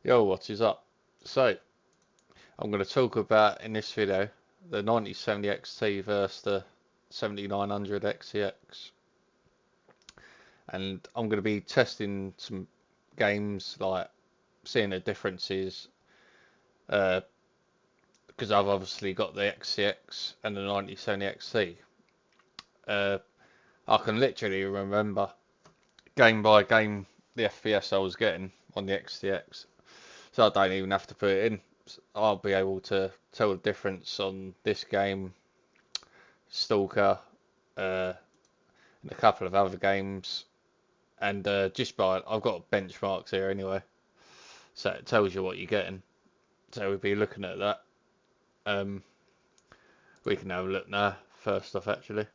Yo, what is up? So, I'm going to talk about in this video the 9070 XT versus the 7900 XTX, and I'm going to be testing some games, like seeing the differences, uh, because I've obviously got the XTX and the 9070 XT. Uh, I can literally remember game by game the FPS I was getting on the XTX, so I don't even have to put it in. I'll be able to tell the difference on this game, Stalker, and a couple of other games, and just by I've got benchmarks here anyway, so it tells you what you're getting. So we'll be looking at that. Um, we can have a look now. First off, actually,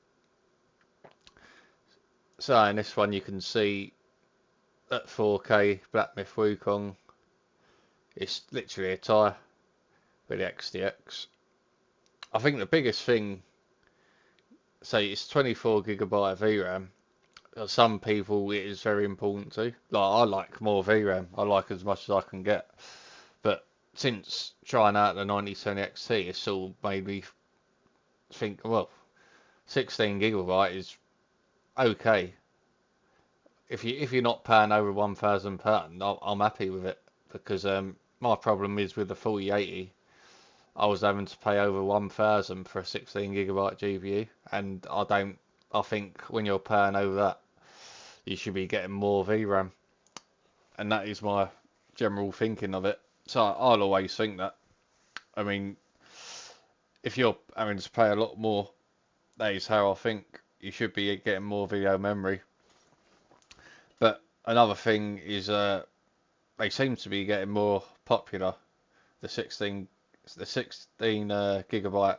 so in this one you can see at 4K Black Myth Wukong, it's literally a tie with the XTX. I think the biggest thing, say it's 24 GB VRAM. Some people it is very important to. Like I like more VRAM. I like as much as I can get. But since trying out the 9070 XT, it's all made me think, well, 16 GB is okay. If you're not paying over £1,000, I'm happy with it because my problem is with the 4080. I was having to pay over 1,000 for a 16 GB GPU, and I don't. I think when you're paying over that, you should be getting more VRAM, and that is my general thinking of it. So I'll always think that. I mean, if you're having to pay a lot more, that is how I think you should be getting more video memory. But another thing is, they seem to be getting more popular. The 16 gigabyte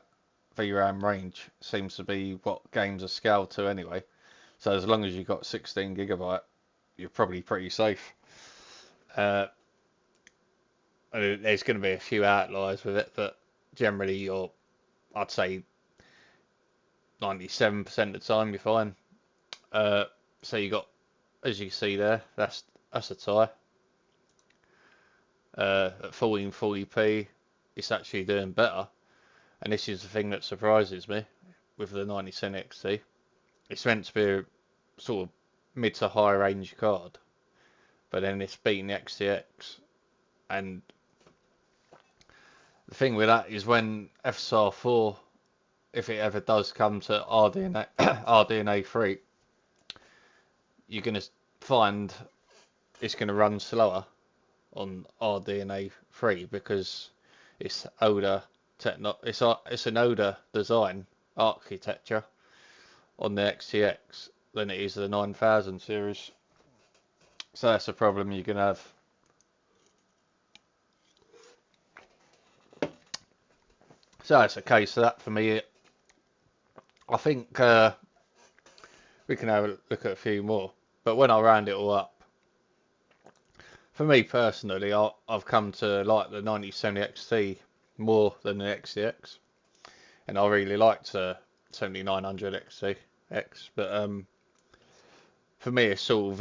VRAM range seems to be what games are scaled to anyway. So as long as you've got 16 GB, you're probably pretty safe. Uh, there's going to be a few outliers with it, but generally I'd say 97% of the time you're fine. So you got, as you can see there, that's a tie. At 1440p, it's actually doing better, and this is the thing that surprises me with the 9070 XT. It's meant to be a sort of mid to high range card, but then it's beating the XTX. And the thing with that is when FSR 4, if it ever does come to RDNA, RDNA 3, you're going to find it's going to run slower on RDNA 3 because it's older it's an older design architecture on the XTX than it is the 9000 series. So that's a problem you're going to have. So that's a case of that for me. I think we can have a look at a few more. But when I round it all up, for me personally, I've come to like the 9070 XT more than the XTX. And I really liked the 7900 XTX. But for me, it's sort of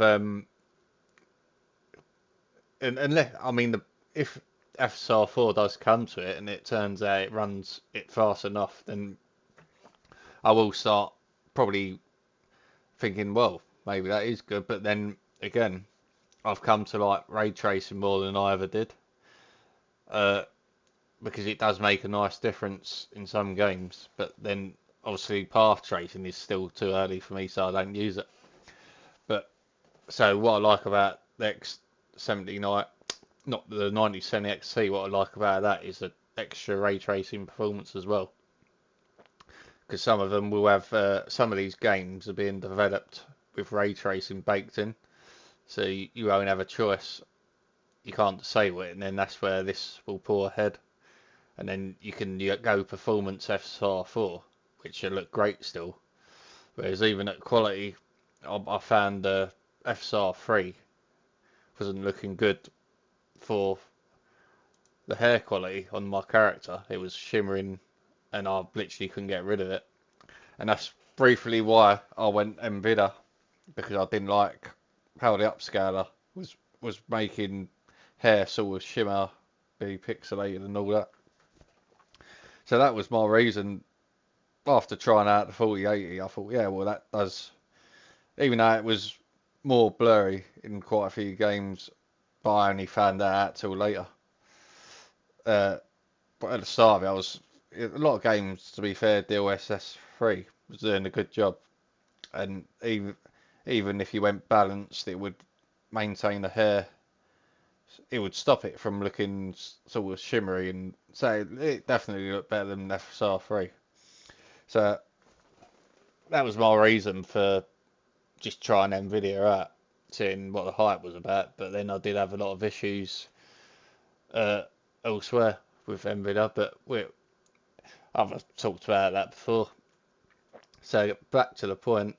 and I mean, if FSR 4 does come to it and it turns out it runs it fast enough, then I will start probably thinking, well, maybe that is good. But then again, I've come to like ray tracing more than I ever did, uh, because it does make a nice difference in some games. But then obviously path tracing is still too early for me, so I don't use it. But so what I like about the X79, not the 9070 XT, what I like about that is the extra ray tracing performance as well. Because some of them will have, some of these games are being developed with ray tracing baked in, so you won't have a choice. You can't disable it, and then that's where this will pull ahead, and then you can go performance FSR 4, which will look great still. Whereas even at quality, I found FSR 3 wasn't looking good for the hair quality on my character. It was shimmering, and I literally couldn't get rid of it. And that's briefly why I went NVIDIA, because I didn't like how the upscaler was making hair sort of shimmer, be pixelated and all that. So that was my reason. After trying out the 4080, I thought, yeah, well that does, even though it was more blurry in quite a few games, but I only found that out till later. But at the start of it, a lot of games, to be fair, DLSS 3 was doing a good job, and even if you went balanced, it would maintain the hair. It would stop it from looking sort of shimmery, and so it definitely looked better than FSR 3. So that was my reason for just trying Nvidia out, seeing what the hype was about. But then I did have a lot of issues uh, elsewhere with Nvidia, but I've talked about that before. So back to the point,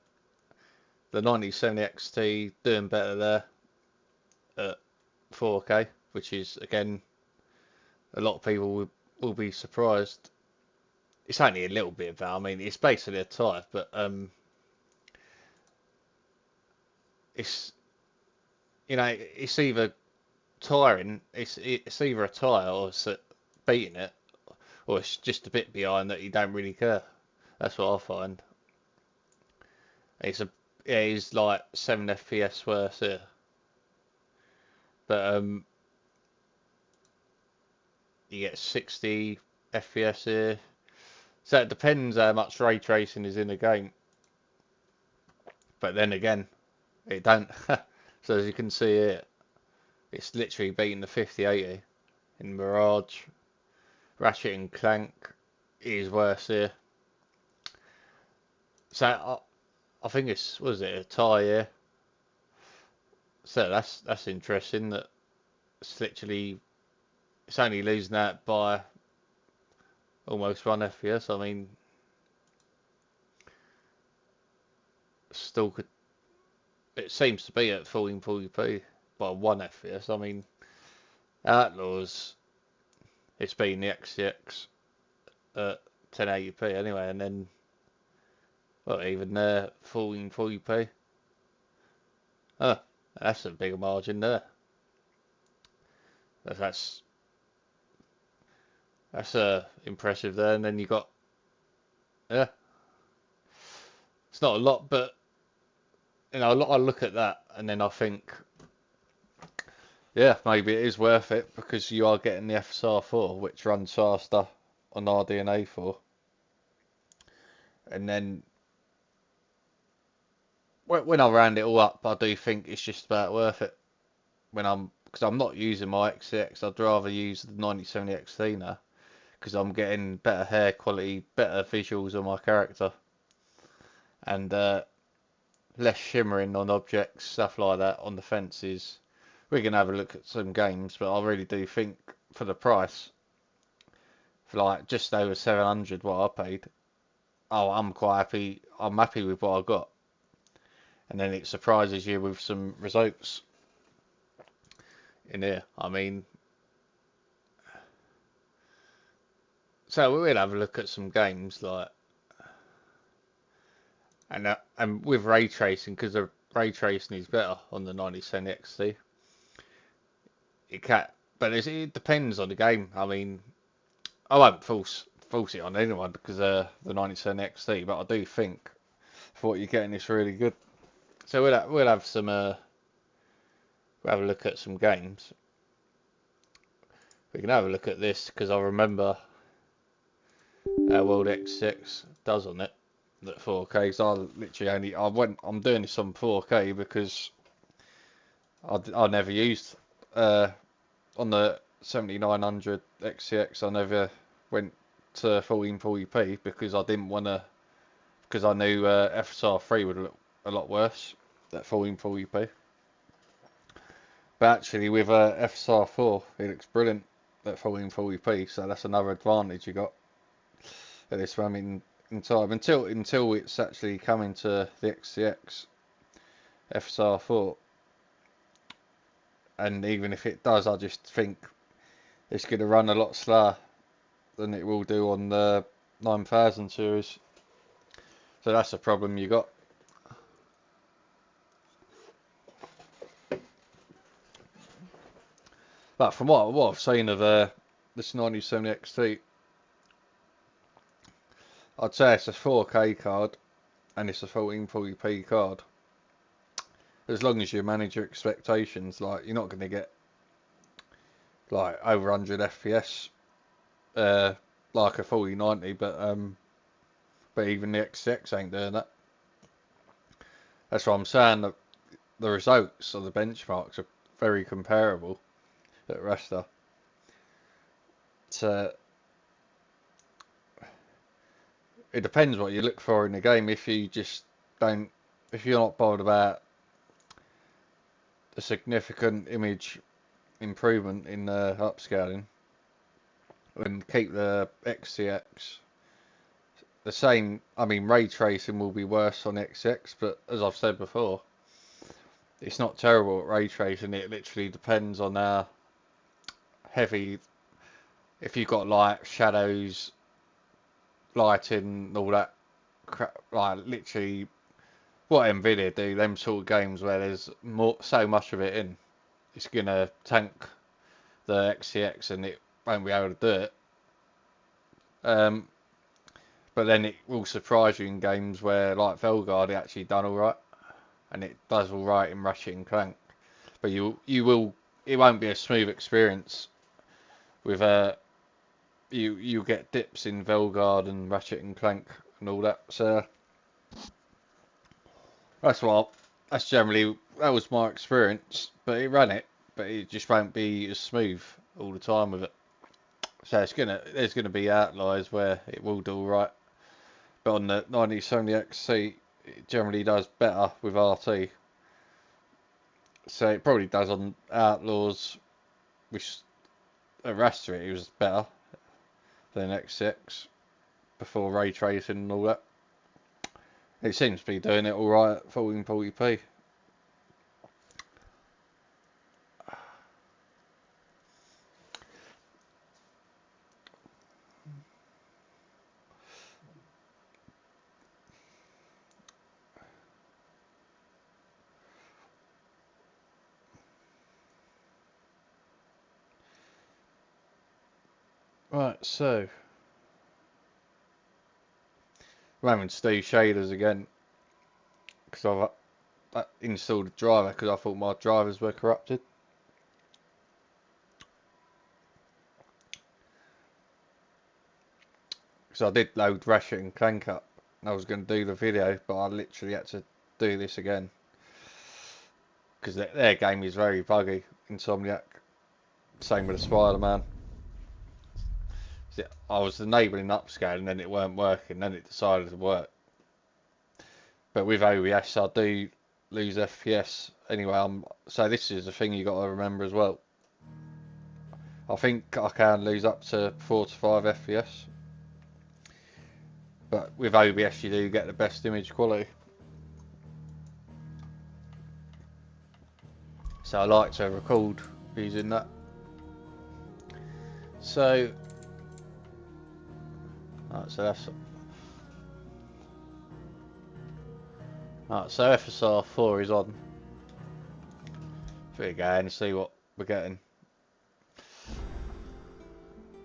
the 9070 XT doing better there at 4K, which is again a lot of people will be surprised. It's only a little bit better. I mean, it's basically a tie, but it's it's either tiring, it's either a tie or it's beating it, or it's just a bit behind that you don't really care. That's what I find. It is like 7 FPS worse here, but you get 60 FPS here. So it depends how much ray tracing is in the game. But then again, it don't. So as you can see here, it's literally beating the 5080 in Mirage. Ratchet and Clank is worse here. So I think was it a tie here? So that's interesting that it's only losing that by almost 1 FPS. I mean, still could. It seems to be at 1440p by 1 FPS. I mean, Outlaws, it's been the XTX at 1080p anyway, and then well, even there 1440p. Oh, that's a bigger margin there. That's impressive there. And then you got, yeah, it's not a lot, but I look at that and then I think, yeah, maybe it is worth it because you are getting the FSR 4, which runs faster on RDNA 4, and then when I round it all up, I do think it's just about worth it. Because I'm not using my XTX, I'd rather use the 9070 XT now because I'm getting better hair quality, better visuals on my character, and less shimmering on objects, stuff like that on the fences. We're gonna have a look at some games, but I really do think for the price, for like just over 700 what I paid, oh, I'm quite happy. I'm happy with what I got, and then it surprises you with some results in here. I mean, so we'll have a look at some games like, and with ray tracing, because the ray tracing is better on the 9070 XT. It can, but it depends on the game. I mean, I won't force it on anyone because the 9070 XT, but I do think for what you're getting, it's really good. So we'll have some we'll have a look at some games. We can have a look at this because I remember how World X6 does on it at 4K. So I literally I'm doing this on 4K because I never used on the 7900 XCX. I never went to 1440p because I didn't want to, because I knew FSR 3 would look a lot worse at 1440p. But actually with FSR 4 it looks brilliant at 1440p, so that's another advantage you got at this moment in time until it's actually coming to the XCX FSR 4. And even if it does, I just think it's going to run a lot slower than it will do on the 9000 series. So that's a problem you got. But from what I've seen of this 9070 XT, I'd say it's a 4K card and it's a 1440p card. As long as you manage your expectations, like you're not going to get like over 100 FPS like a 4090, but even the XTX ain't doing that. That's what I'm saying. That the results of the benchmarks are very comparable at Resta. So it depends what you look for in the game. If you just don't, if you're not bothered about a significant image improvement in upscaling, then keep the XTX the same. I mean, ray tracing will be worse on XTX, but as I've said before, it's not terrible at ray tracing. It literally depends on how heavy. If you've got like shadows, lighting, all that crap, like literally what Nvidia do, them sort of games where there's so much of it in, it's gonna tank the XTX and it won't be able to do it. But then it will surprise you in games where, like Velguard, it actually done alright, and it does alright in Ratchet and Clank. But it won't be a smooth experience with you get dips in Velguard and Ratchet and Clank and all that. So that was my experience. But it ran it, but it just won't be as smooth all the time with it. So there's gonna be outliers where it will do alright. But on the 9070 XT, it generally does better with RT. So it probably does on Outlaws, which at Raster it was better than XTX before ray tracing and all that. It seems to be doing it alright at 1440p. Right, so I'm having to do shaders again because I've installed a driver because I thought my drivers were corrupted. So I did load Ratchet and Clank up and I was going to do the video, but I literally had to do this again because their game is very buggy, Insomniac. Same with the Spider-Man. I was enabling upscale and then it weren't working, then it decided to work. But with OBS I do lose FPS anyway. So this is the thing you got to remember as well. I think I can lose up to 4 to 5 FPS, but with OBS you do get the best image quality. So I like to record using that. So that's so FSR 4 is on. There we go and see what we're getting.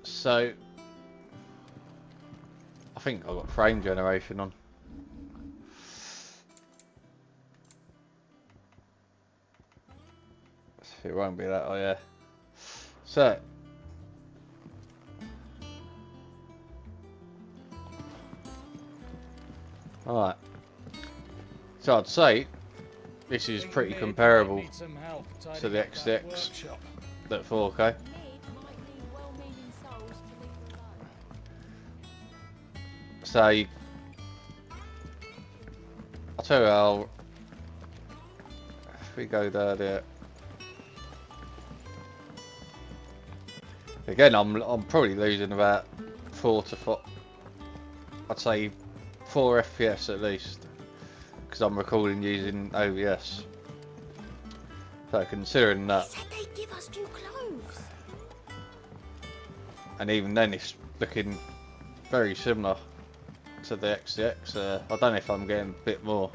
So I think I've got frame generation on. It won't be that, oh yeah. So alright. So I'd say this is pretty comparable to the XTX at 4K. So I'll tell you how, if we go there. Again, I'm probably losing about 4 to 4. I'd say 4 FPS at least, because I'm recording using OBS. So considering that, They said they'd give us new clothes. and even then it's looking very similar to the XTX. I don't know if I'm getting a bit more.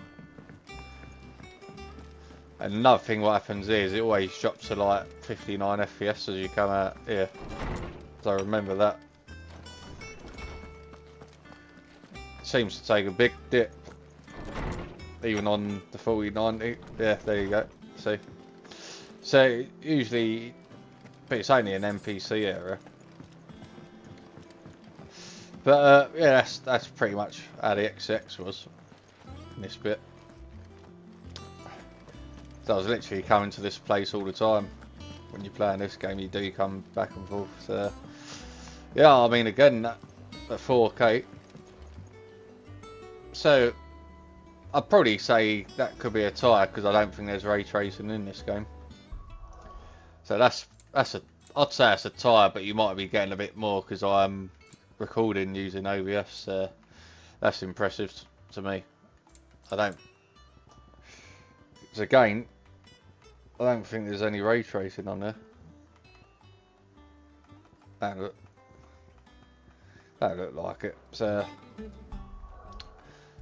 And another thing what happens is it always drops to like 59 FPS as you come out here. So remember that. It seems to take a big dip. Even on the 4090. Yeah, there you go. See? So usually, but it's only an NPC error. But yeah, that's pretty much how the XX was in this bit. So I was literally coming to this place all the time. When you're playing this game, you do come back and forth. So yeah, I mean again, at 4K. So I'd probably say that could be a tie because I don't think there's ray tracing in this game. So that's I'd say it's a tie, but you might be getting a bit more because I'm recording using OBS. That's impressive to me. I don't. So again, I don't think there's any ray tracing on there. That look like it. So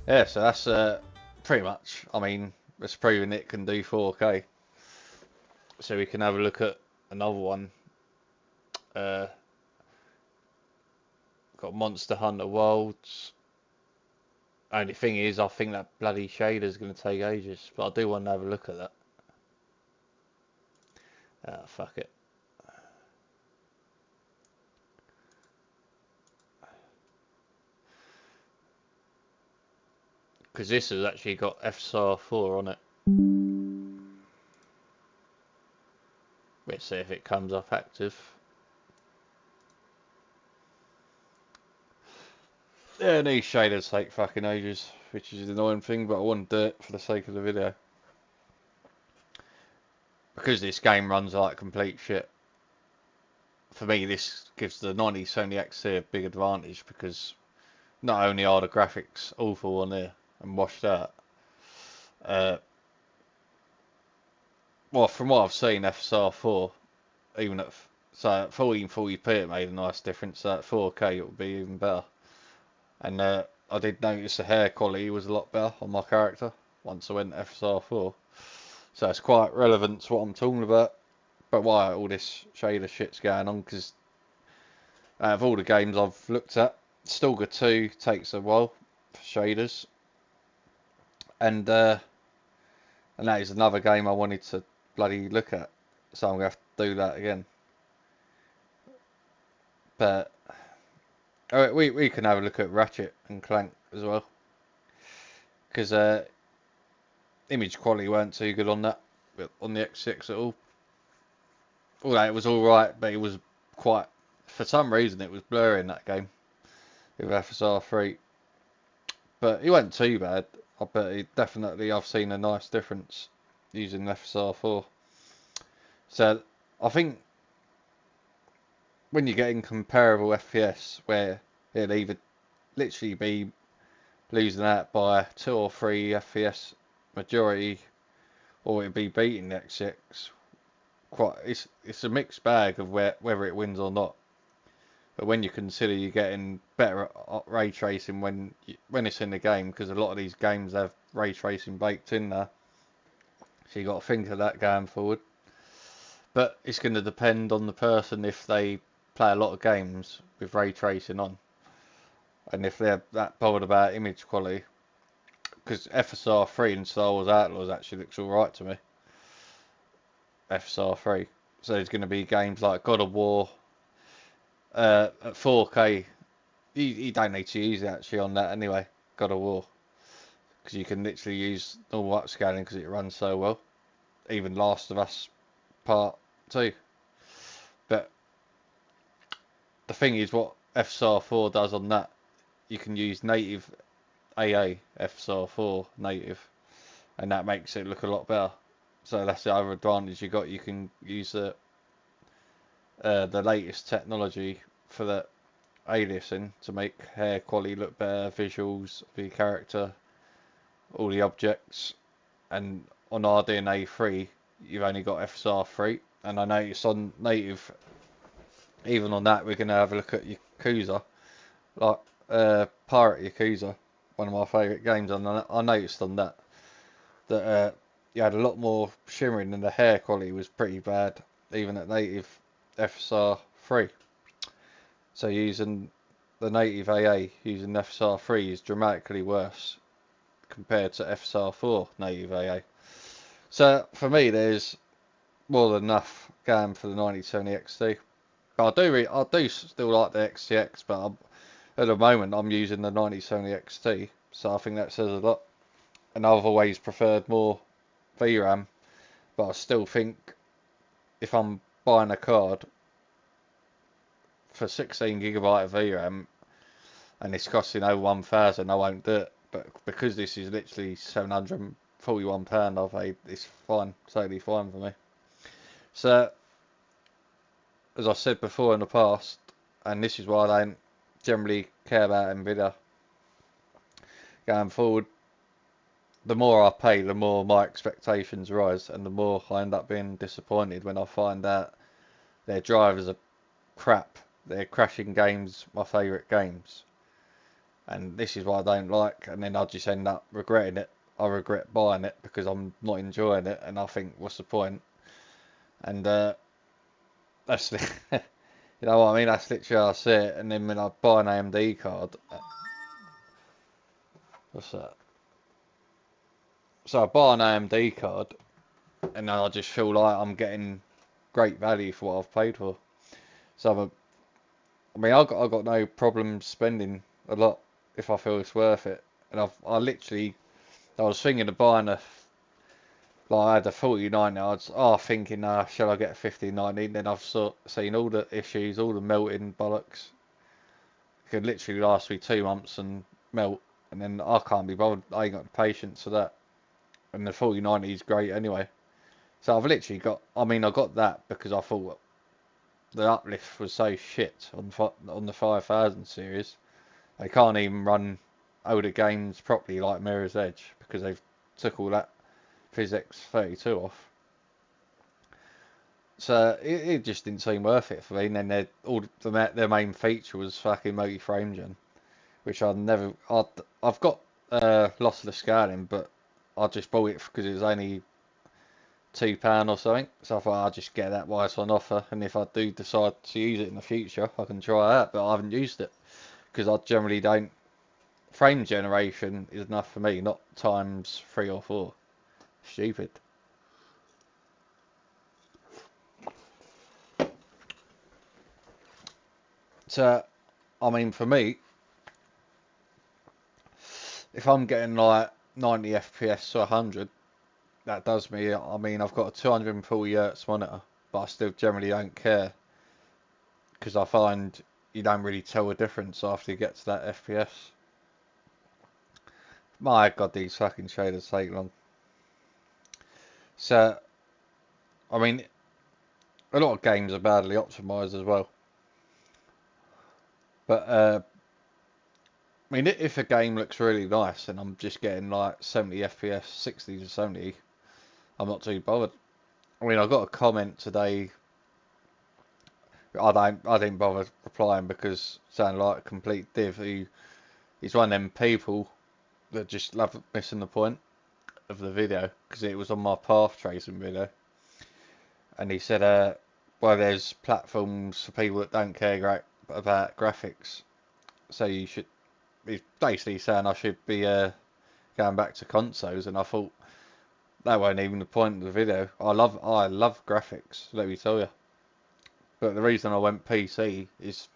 yeah, so that's pretty much. I mean, it's proving it can do 4K. So we can have a look at another one. Got Monster Hunter Worlds. Only thing is, I think that bloody shader's going to take ages, but I do want to have a look at that. Fuck it. Because this has actually got FSR 4 on it. Let's see if it comes up active. Yeah, these shaders take fucking ages, which is the annoying thing, but I want to do it for the sake of the video. Because this game runs like complete shit. For me, this gives the 9070 XC a big advantage because not only are the graphics awful on here and washed out, well, from what I've seen, FSR 4, even at 1440p, it made a nice difference. So at 4K, it would be even better. And I did notice the hair quality was a lot better on my character once I went FSR 4. So it's quite relevant to what I'm talking about. But why all this shader shit's going on, because out of all the games I've looked at, Stalker 2 takes a while for shaders. And that is another game I wanted to bloody look at. So I'm going to have to do that again. But we can have a look at Ratchet and Clank as well. Because image quality weren't too good on that, on the X6 at all. Although it was alright, but it was quite, for some reason it was blurry in that game with FSR 3. But it wasn't too bad. But it definitely, I've seen a nice difference using FSR 4. So I think when you're getting comparable FPS where it'll either literally be losing out by 2 or 3 FPS majority, or it'll be beating the X6. It's a mixed bag of whether it wins or not. But when you consider you're getting better at ray tracing when it's in the game, because a lot of these games have ray tracing baked in there, so you got to think of that going forward. But it's going to depend on the person if they play a lot of games with ray tracing on, and if they're that bothered about image quality. Because FSR 3 in Star Wars Outlaws actually looks alright to me. FSR 3. So there's going to be games like God of War at 4K. You don't need to use it actually on that anyway, God of War. Because you can literally use normal upscaling because it runs so well. Even Last of Us Part 2. But the thing is, what FSR 4 does on that, you can use native AA FSR 4 native, and that makes it look a lot better. So that's the other advantage you got. You can use the latest technology for the aliasing to make hair quality look better, visuals of your character, all the objects. And on RDNA 3, you've only got FSR 3, and I noticed on native, even on that, we're going to have a look at Yakuza, like Pirate Yakuza, one of my favourite games. And I noticed on that you had a lot more shimmering, and the hair quality was pretty bad, even at native FSR 3. So using the native AA using FSR 3 is dramatically worse compared to FSR 4 native AA. So for me, there's more than enough going for the 9070 XT. But I do still like the XTX, but at the moment I'm using the 9070 XT, so I think that says a lot. And I've always preferred more VRAM, but I still think if I'm buying a card for 16GB of VRAM and it's costing over 1,000, I won't do it. But because this is literally £741, I've paid, it's fine, totally fine for me. So, as I said before in the past, and this is why I don't generally care about Nvidia going forward, the more I pay, the more my expectations rise, and the more I end up being disappointed when I find out their drivers are crap. They're crashing games, my favourite games. And this is what I don't like, and then I just end up regretting it. I regret buying it because I'm not enjoying it, and I think, what's the point? And that's you know what I mean. That's literally how I see it. And then when I buy an AMD card, what's that? So I buy an AMD card, and then I just feel like I'm getting great value for what I've paid for. So I mean, I got no problem spending a lot if I feel it's worth it. And I literally, I was thinking of buying like I had a 4090. Thinking, shall I get a 5090? Then I've seen all the issues, all the melting bollocks. It could literally last me 2 months and melt, and then I can't be bothered. I ain't got the patience for that. And the 4090 is great anyway. So I've literally got, I mean, I got that because I thought the uplift was so shit on the 5000 series. They can't even run older games properly like Mirror's Edge because they've took all that physics 32 off. So it just didn't seem worth it for me. And then their main feature was fucking multi-frame gen, which I've got lossless scaling, but I just bought it because it was only £2 or something. So I thought I'd just get that while it's on offer, and if I do decide to use it in the future, I can try that. But I haven't used it because I generally don't. Frame generation is enough for me, not times 3 or 4. Stupid. So, I mean, for me, if I'm getting like 90 FPS to 100, that does me. I mean, I've got a 240 Hz monitor, but I still generally don't care because I find you don't really tell the difference after you get to that FPS. My God, these fucking shaders take long. So, I mean, a lot of games are badly optimized as well. But I mean, if a game looks really nice and I'm just getting like 70 FPS, 60 to 70, I'm not too bothered. I mean, I got a comment today. I didn't bother replying because it sounded like a complete div. He's one of them people that just love missing the point of the video because it was on my path tracing video, and he said, well, there's platforms for people that don't care about graphics, so you should. He's basically saying I should be going back to consoles, and I thought that wasn't even the point of the video. I love graphics, let me tell you. But the reason I went PC is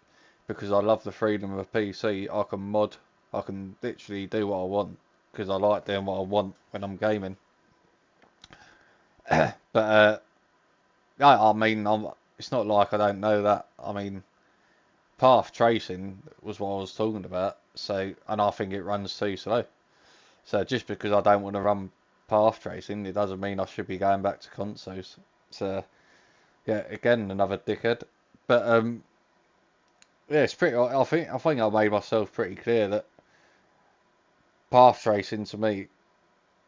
because I love the freedom of a PC. I can mod, I can literally do what I want because I like doing what I want when I'm gaming. But I mean, it's not like I don't know that. I mean, path tracing was what I was talking about. So, and I think it runs too slow. So just because I don't want to run path tracing, it doesn't mean I should be going back to consoles. So yeah, again, another dickhead. But yeah, it's pretty. I think I made myself pretty clear that path tracing to me,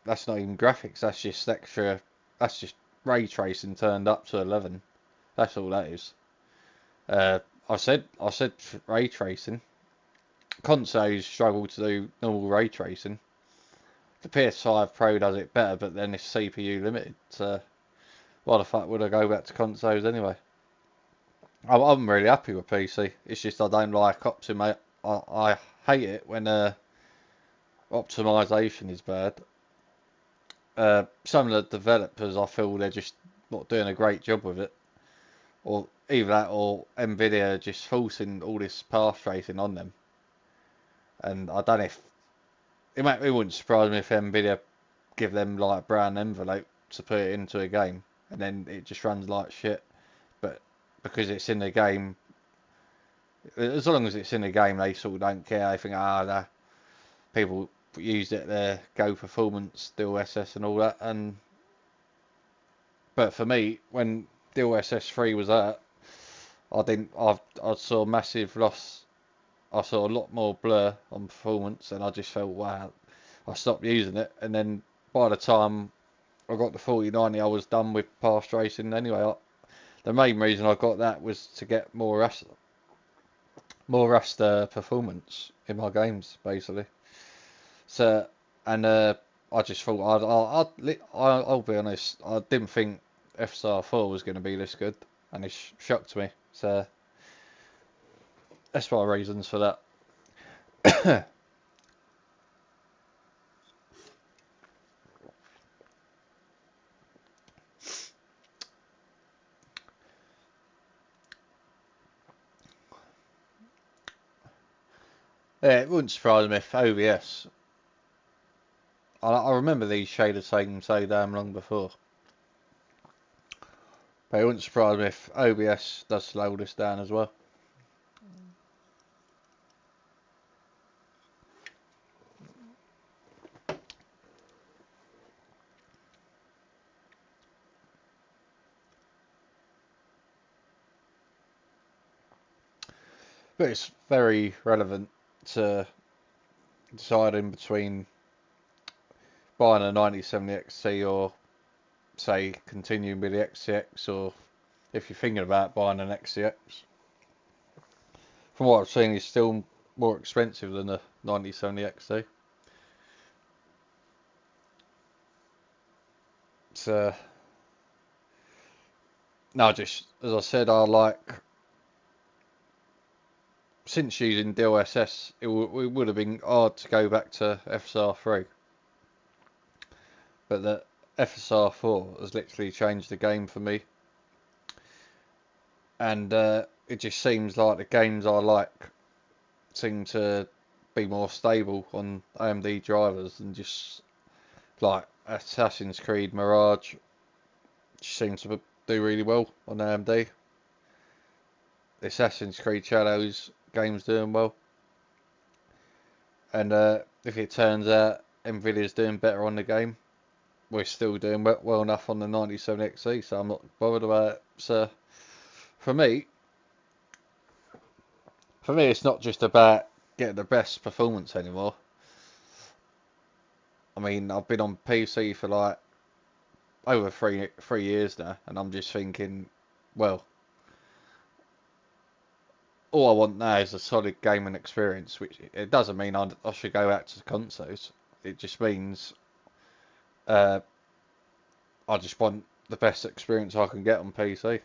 that's not even graphics. That's just extra. That's just ray tracing turned up to 11. That's all that is. I said ray tracing. Consoles struggle to do normal ray tracing. the PS5 Pro does it better, but then it's CPU limited. So why the fuck would I go back to consoles anyway? I'm really happy with PC. It's just I don't like optimization. I hate it when optimization is bad. Some of the developers, I feel they're just not doing a great job with it, or either that, or Nvidia just forcing all this path tracing on them. And I don't know if it wouldn't surprise me if Nvidia give them like a brown envelope to put it into a game, and then it just runs like shit. But because it's in the game, as long as it's in the game, they sort of don't care. They think, nah, people used it there, go performance, DLSS and all that. But for me, when DLSS 3 was out, I saw massive loss. I saw a lot more blur on performance, and I just felt, wow, I stopped using it. And then by the time I got the 4090, I was done with path tracing anyway. The main reason I got that was to get more raster performance in my games, basically. So, and I just thought I'll be honest, I didn't think FSR 4 was going to be this good, and it shocked me. So that's my reasons for that. Yeah, it wouldn't surprise me if OBS. I remember these shaders taking so damn long before. But it wouldn't surprise me if OBS does slow this down as well. But it's very relevant to deciding between buying a 9070 XT or, say, continuing with the XTX, or if you're thinking about buying an XTX. From what I've seen, it's still more expensive than the 9070 XT. So, no, just as I said, since using DLSS, it would have been hard to go back to FSR 3. But the FSR 4 has literally changed the game for me. And it just seems like the games I like seem to be more stable on AMD drivers, and just like Assassin's Creed Mirage seems to do really well on AMD. The Assassin's Creed Shadows game's doing well. And if it turns out Nvidia's doing better on the game, we're still doing well enough on the 97XE, so I'm not bothered about it. So for me, it's not just about getting the best performance anymore. I mean, I've been on PC for like over three years now, and I'm just thinking, well, all I want now is a solid gaming experience, which it doesn't mean I should go out to the consoles. It just means I just want the best experience I can get on PC.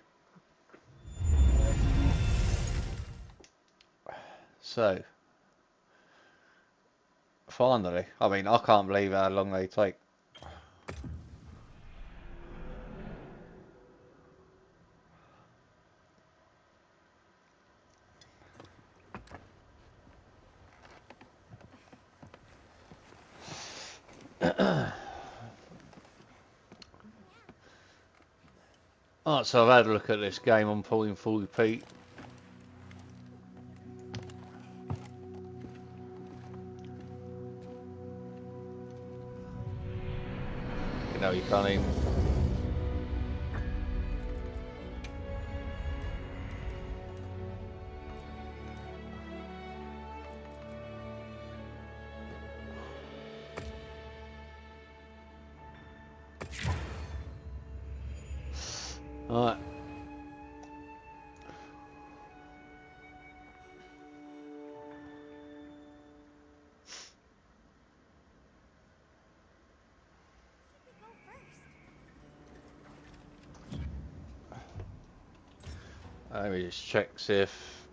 So, finally, I mean, I can't believe how long they take. Alright, so I've had a look at this game on 1440p. You know, you can't even... Alright. Let me just check see if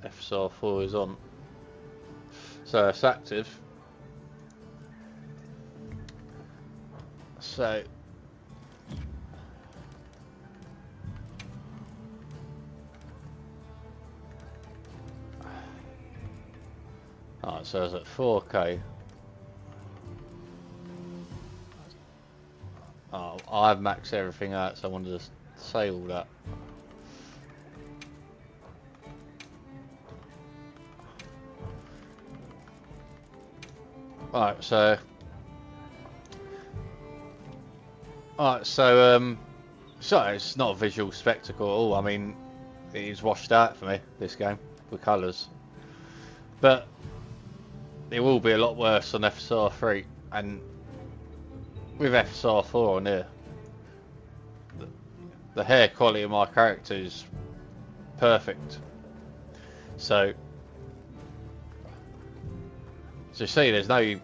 FSR 4 is on. So it's active. So alright, so it's at 4K. Oh, I've maxed everything out, so I wanted to say all that. Alright, so so it's not a visual spectacle at all. I mean, it is washed out for me, this game, with colours. But it will be a lot worse on FSR 3, and with FSR 4 on here, the hair quality of my character is perfect. So you see, there's no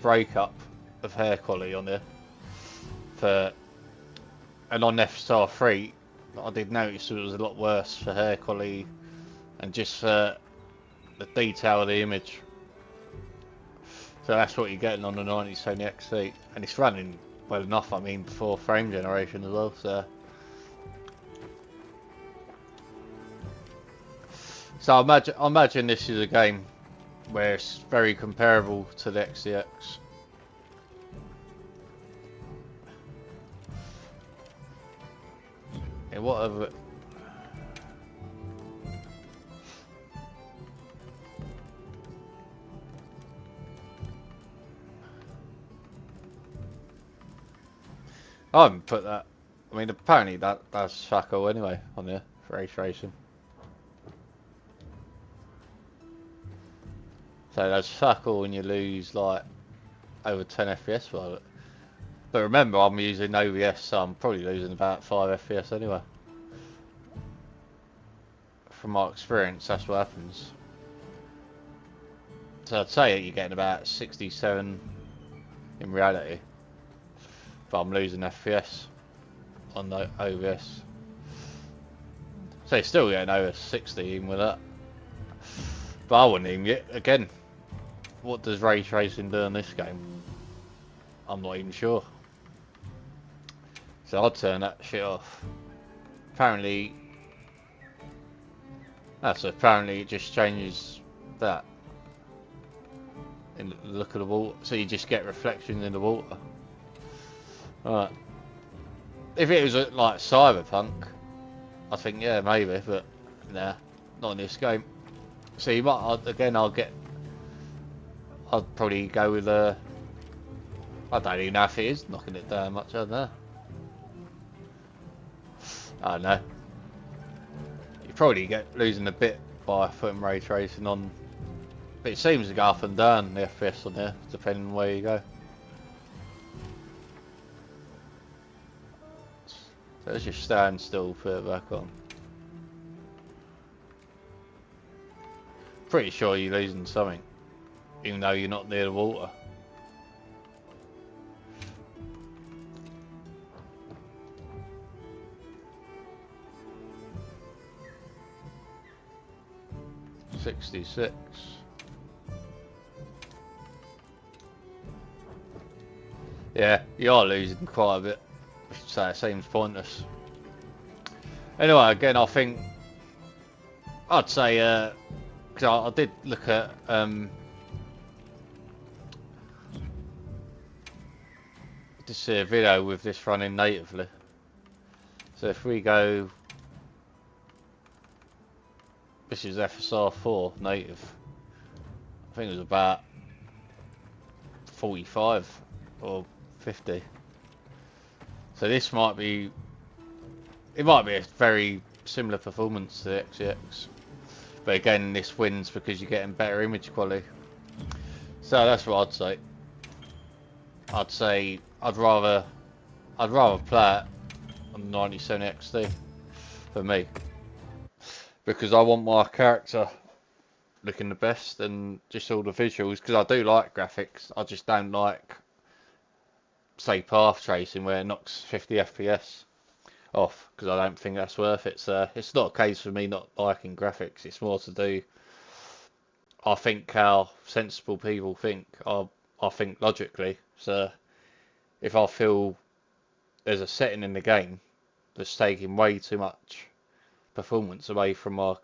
breakup of hair quality on there. And on FSR 3, I did notice it was a lot worse for hair quality and just for the detail of the image. So that's what you're getting on the 90 Sony XC, and it's running well enough. I mean, before frame generation as well. So I imagine this is a game where it's very comparable to the XCX. And whatever. I haven't put that. I mean, apparently that's fuck all anyway on there for ray tracing. So that's fuck all when you lose like over 10 FPS for it. But remember, I'm using OBS, so I'm probably losing about 5 FPS anyway. From my experience, that's what happens. So I'd say you're getting about 67 in reality. But I'm losing FPS on the OBS. So you're still getting over 60 even with that. But I wouldn't even get, again, what does ray tracing do in this game? I'm not even sure. So I'd turn that shit off. Apparently, apparently it just changes that in the look of the water, so you just get reflections in the water. Right. If it was like Cyberpunk, I think yeah maybe, but nah, not in this game. So you might I'd probably go with I don't even know if it is knocking it down much. I don't know. I don't know. You probably get losing a bit by putting ray tracing on, but it seems to go up and down the FPS on there depending on where you go. So let's just stand still, put it back on. Pretty sure you're losing something, even though you're not near the water. $66. Yeah, you are losing quite a bit. So it seems pointless. Anyway, again, I think I'd say because I did look at just see a video with this running natively. So if we go, this is FSR 4 native. I think it was about 45 or 50. So this might be, it might be a very similar performance to the XCX, but again this wins because you're getting better image quality. So that's what I'd say. I'd say I'd rather play it on the 90 Sony XT for me, because I want my character looking the best and just all the visuals, because I do like graphics. I just don't like, say, path tracing where it knocks 50 FPS. off because I don't think that's worth it. So it's not a case for me not liking graphics. It's more to do, I think, how sensible people think. I think logically. So if I feel there's a setting in the game that's taking way too much performance away from my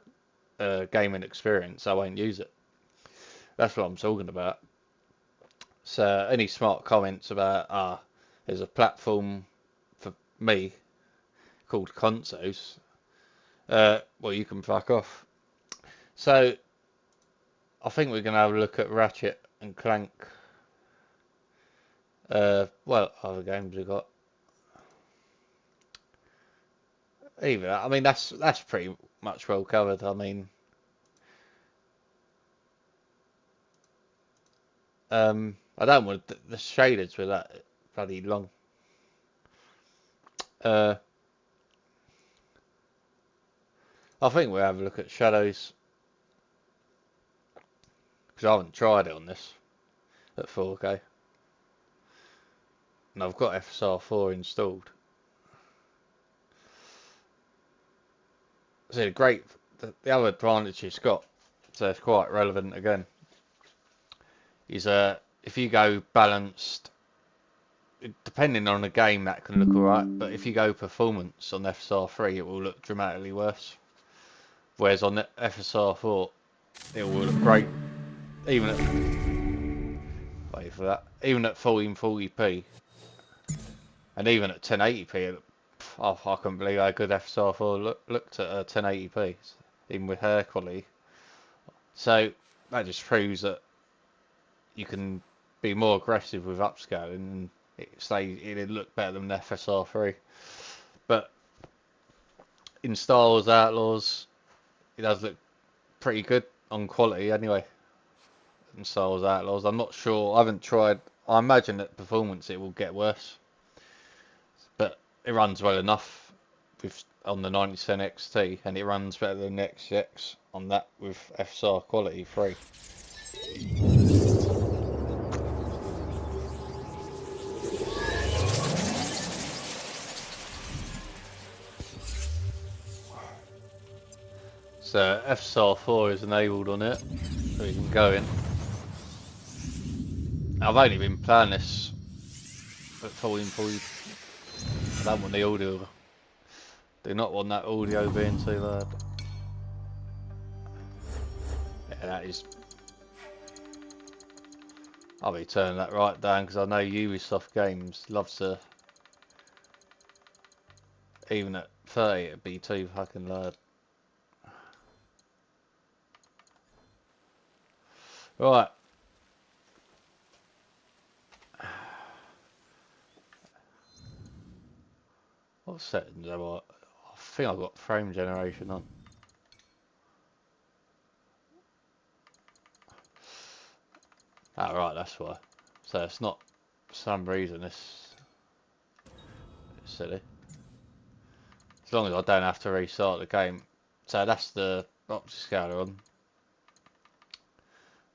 gaming experience, I won't use it. That's what I'm talking about. So any smart comments about there's a platform for me called consoles, well, you can fuck off. So I think we're gonna have a look at Ratchet and Clank. Well, other games we got. Even I mean that's pretty much well covered. I mean, I don't want the shaders were that bloody long. Uh, I think we'll have a look at shadows because I haven't tried it on this at 4K, and I've got FSR 4 installed. So the other advantage it's got, so it's quite relevant again, is if you go balanced, depending on the game that can look alright, but if you go performance on FSR 3 it will look dramatically worse. Whereas on the FSR 4 it will look great, even at, wait for that, even at 1440p, and even at 1080p, I couldn't believe how good FSR 4 looked at 1080p, even with hair quality. So that just proves that you can be more aggressive with upscaling, and it'd look better than FSR 3. But in Star Wars Outlaws, it does look pretty good on quality anyway. In Star Wars Outlaws, I'm not sure. I haven't tried. I imagine that performance it will get worse, but it runs well enough with on the 9010 XT, and it runs better than the XX on that with FSR quality 3. So FSR 4 is enabled on it, so we can go in. I've only been playing this at 1440. I don't want the audio. Do not want that audio being too loud. Yeah, that is. I'll be turning that right down because I know Ubisoft games loves to. Even at 30, it'd be too fucking loud. Right. What settings am I? I think I've got frame generation on. Ah, right, that's why. So it's not, for some reason, it's silly. As long as I don't have to restart the game. So that's the optiscaler on.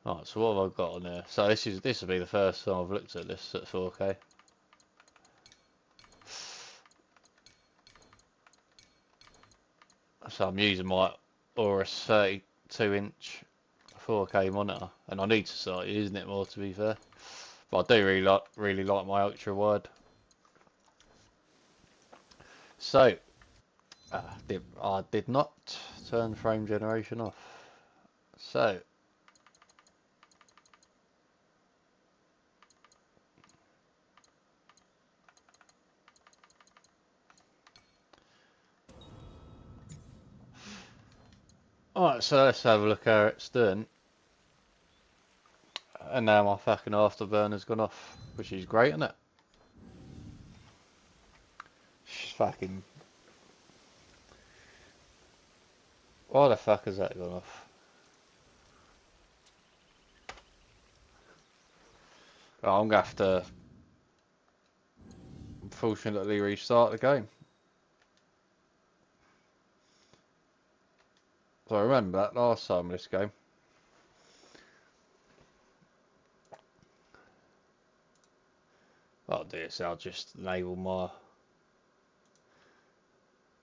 Right, so what have I got on there? So this will be the first time I've looked at this at 4K. So I'm using my Aorus 32-inch 4K monitor, and I need to start using it more, to be fair. But I do really like my ultra wide. So I did not turn frame generation off. So alright, so let's have a look how it's doing. And now my fucking afterburner's gone off, which is great, isn't it? Fucking. Why the fuck has that gone off? Oh, I'm gonna have to unfortunately restart the game. So I remember that last time with this game. I'll do this, I'll just enable my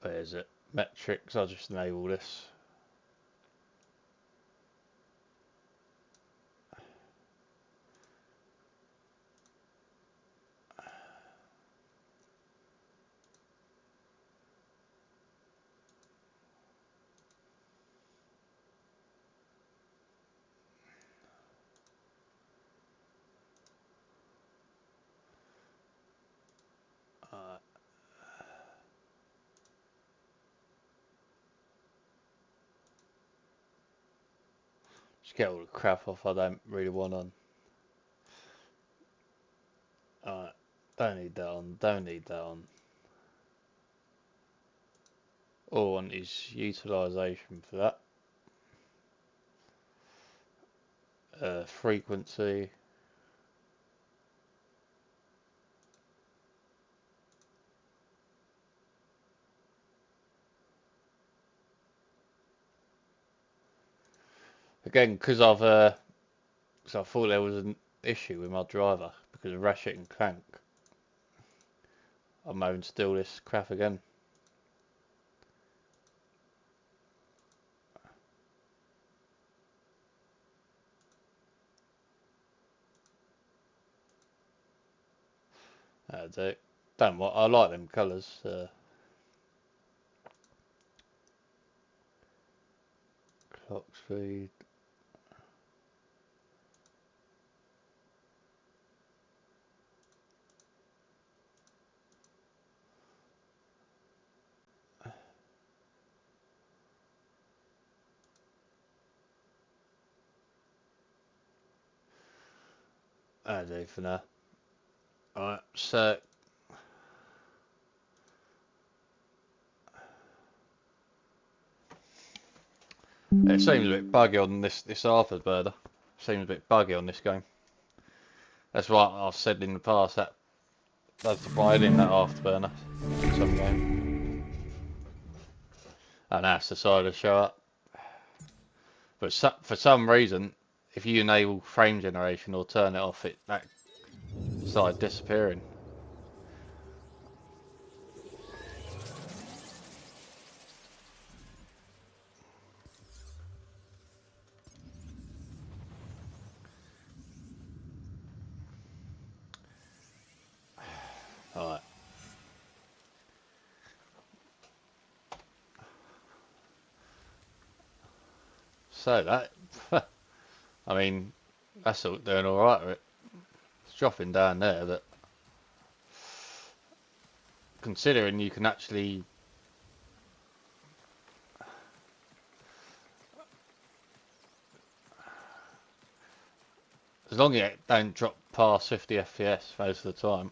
Where is it? Metrics, I'll just enable this. Just get all the crap off I don't really want on. Alright, don't need that on, don't need that on. All I want is utilisation for that. Frequency. Again, because I thought there was an issue with my driver because of ratchet and crank. I'm having to do this crap again. That'll do. Don't what I like them colours. Clock speed. That'll do for now. Alright, so it seems a bit buggy on this afterburner. Seems a bit buggy on this game. That's what I've said in the past. That's the pride in that afterburner in some game. And that's decided to show up. But for some reason, if you enable frame generation or turn it off, that started disappearing. Alright. So that, I mean, that's all doing alright with it. It's dropping down there, but considering you can actually as long as it don't drop past 50 FPS most of the time,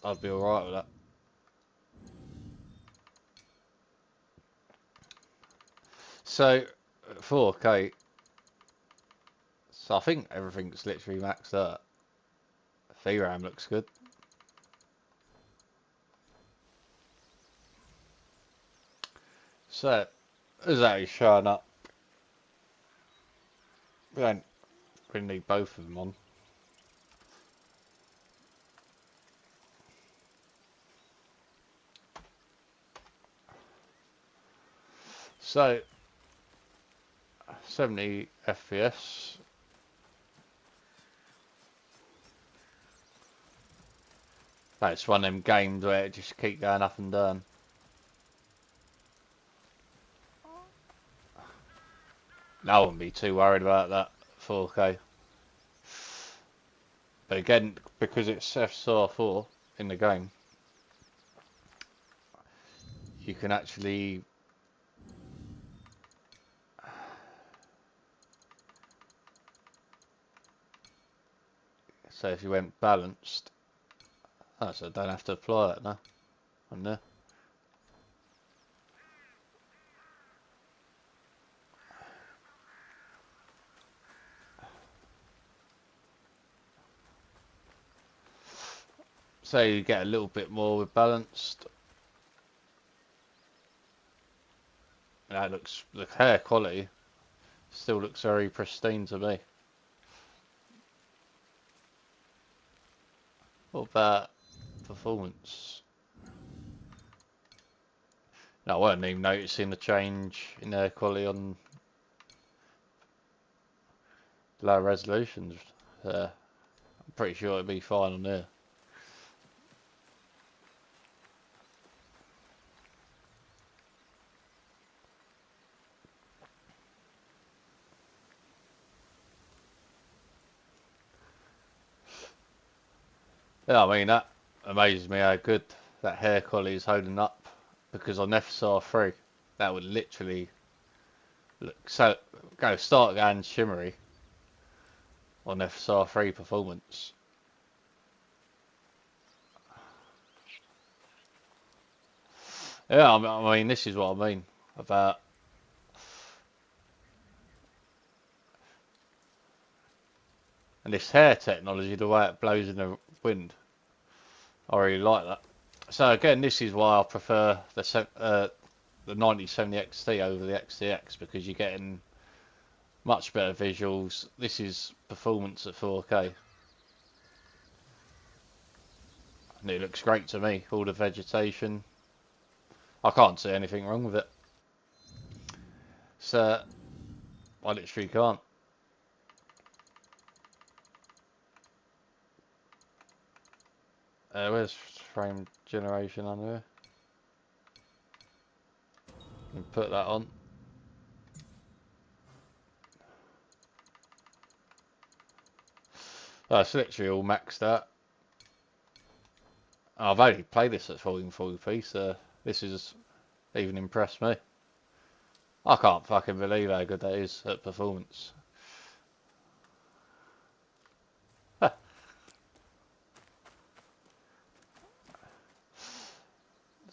I'd be alright with that. So 4K, so I think everything's literally maxed out. VRAM looks good. So, is that showing up? We don't really need both of them on. So, 70 FPS. That's one of them games where it just keep going up and down. I wouldn't be too worried about that 4K. But again, because it's FSR 4 in the game, you can actually so if you went balanced, so I don't have to apply it now. On there. So you get a little bit more with balanced. That looks, the hair quality still looks very pristine to me. What about performance? No, I wasn't even noticing the change in air quality on lower resolutions. I'm pretty sure it'd be fine on there. Yeah, I mean that amazes me how good that hair quality is holding up. Because on FSR 3, that would literally look so start going shimmery on FSR 3 performance. Yeah, I mean this is what I mean about. And this hair technology, the way it blows in the wind, I really like that. So again, this is why I prefer the 9070 XT over the XTX, because you're getting much better visuals. This is performance at 4K, and it looks great to me. All the vegetation, I can't see anything wrong with it. So I literally can't. Where's frame generation on there? And put that on. Oh, it's literally all maxed out. I've only played this at 1440p, so this has even impressed me. I can't fucking believe how good that is at performance.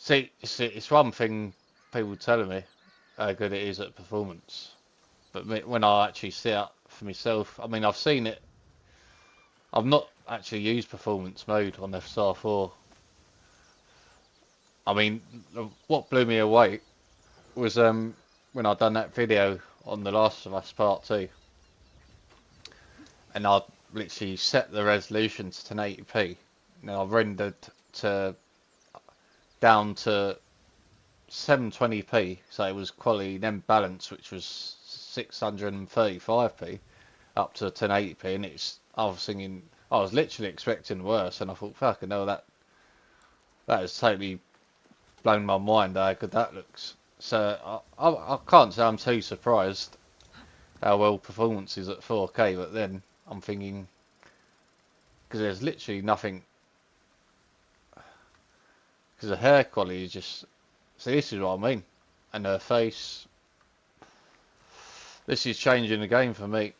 See, it's one thing people telling me how good it is at performance, but when I actually see it for myself, I mean, I've seen it. I've not actually used performance mode on FSR4. I mean, what blew me away was when I done that video on The Last of Us Part 2, and I literally set the resolution to 1080p, and I rendered to down to 720p, so it was quality, then balance, which was 635p, up to 1080p, and I was thinking, I was literally expecting worse, and I thought, fucking hell, that has totally blown my mind how good that looks. So I can't say I'm too surprised how well performance is at 4K, but then I'm thinking, because there's literally nothing, because the hair quality is just, see, this is what I mean, and her face, this is changing the game for me,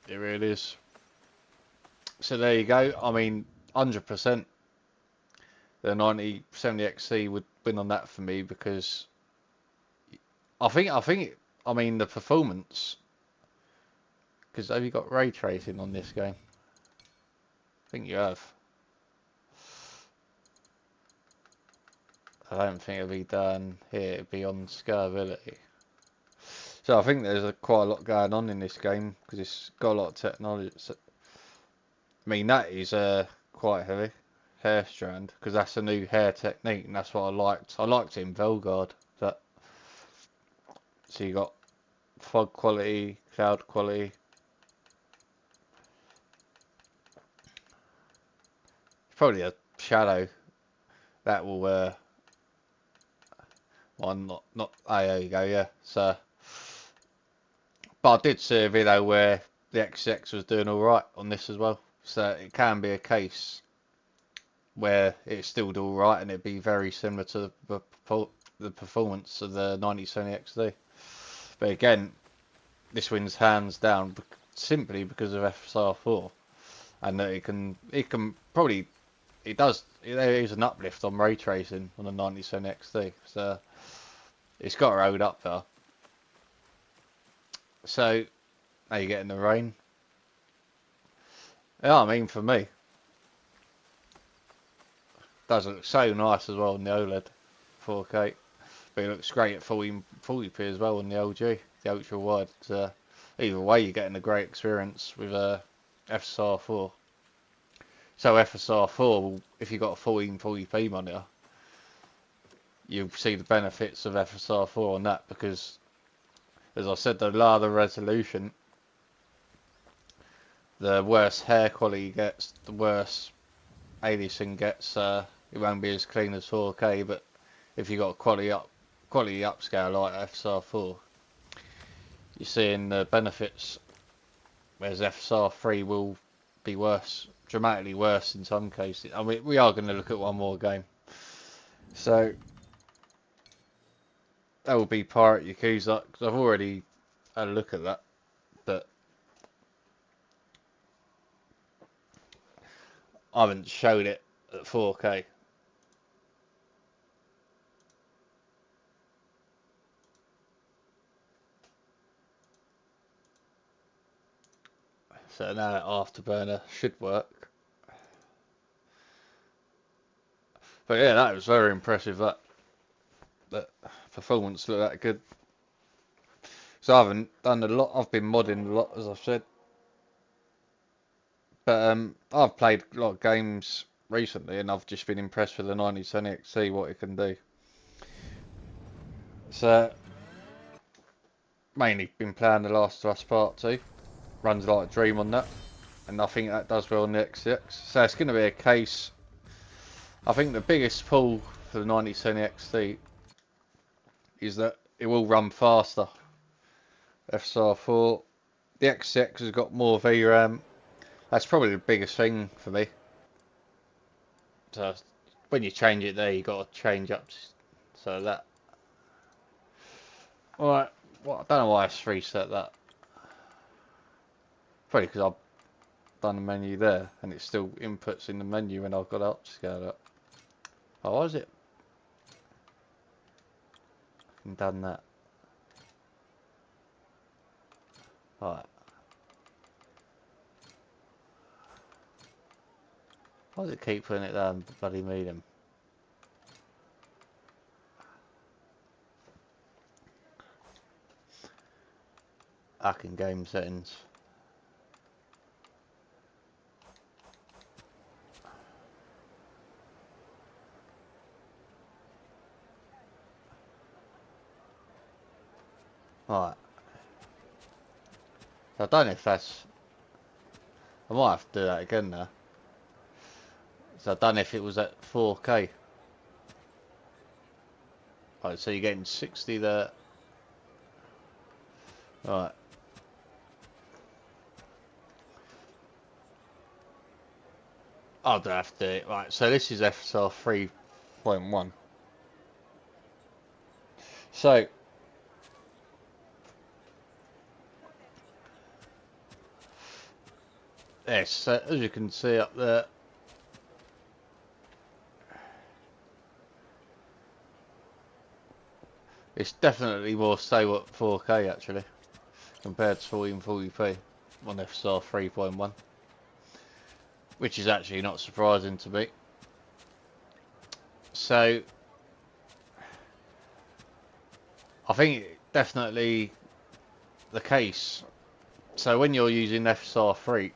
it really is. So there you go. I mean, 100% the 9070 XC would win on that for me, because I mean the performance, because have you got ray tracing on this game? I think you have. I don't think it'll be done here, it'll be on scalability. So I think there's quite a lot going on in this game, because it's got a lot of technology. So, I mean, that is quite heavy hair strand, because that's a new hair technique, and that's what I liked. I liked it in Velgard. That, so you got fog quality, cloud quality. Probably a shadow that will one not oh, there you go, yeah. So, but I did see a video where the XX was doing all right on this as well. So it can be a case where it still do all right, and it'd be very similar to the performance of the 9070 XD. But again, this wins hands down simply because of FSR4, and that it can probably, there is an uplift on ray tracing on the 9070 XD, so it's got to hold up there. So now you get in the rain. Yeah, I mean, for me, it does look so nice as well on the OLED 4K, but it looks great at 40p as well on the LG, the ultra wide. So either way, you're getting a great experience with FSR4. So FSR4, if you've got a 1440p monitor, you'll see the benefits of FSR 4 on that, because, as I said, the lower the resolution, the worse hair quality gets, the worse aliasing gets. It won't be as clean as 4K, but if you got quality upscale like FSR 4, you're seeing the benefits, whereas FSR 3 will be worse, dramatically worse in some cases. I mean, we are going to look at one more game, so that will be Pirate Yakuza, because I've already had a look at that, but I haven't showed it at 4K. So now that Afterburner should work. But yeah, that was very impressive. That performance looked that good. So I haven't done a lot. I've been modding a lot, as I've said. But I've played a lot of games recently, and I've just been impressed with the 9010 XC, what it can do. So mainly been playing The Last of Us Part 2. Runs like a dream on that, and I think that does well on the XCX. So it's going to be a case. I think the biggest pull for the 9010 XT is that it will run faster. FSR 4. The XCX has got more VRAM. That's probably the biggest thing for me. So when you change it there, you got to change up. So that. Alright. Well, I don't know why I reset that. Probably because I've done the menu there, and it still inputs in the menu when I've got upscale up. Oh, why is it? I've done that. Alright. Why does it keep putting it down bloody medium? Back in game settings. Alright. I don't know if that's... I might have to do that again now. So I don't know if it was at 4K. Right, so you're getting 60 there. Right. I'll have to do it. Right, so this is FSR 3.1. So... yes, so as you can see up there, it's definitely more stable at 4K actually, compared to 1440p on FSR 3.1, which is actually not surprising to me. So, I think definitely the case. So when you're using FSR 3,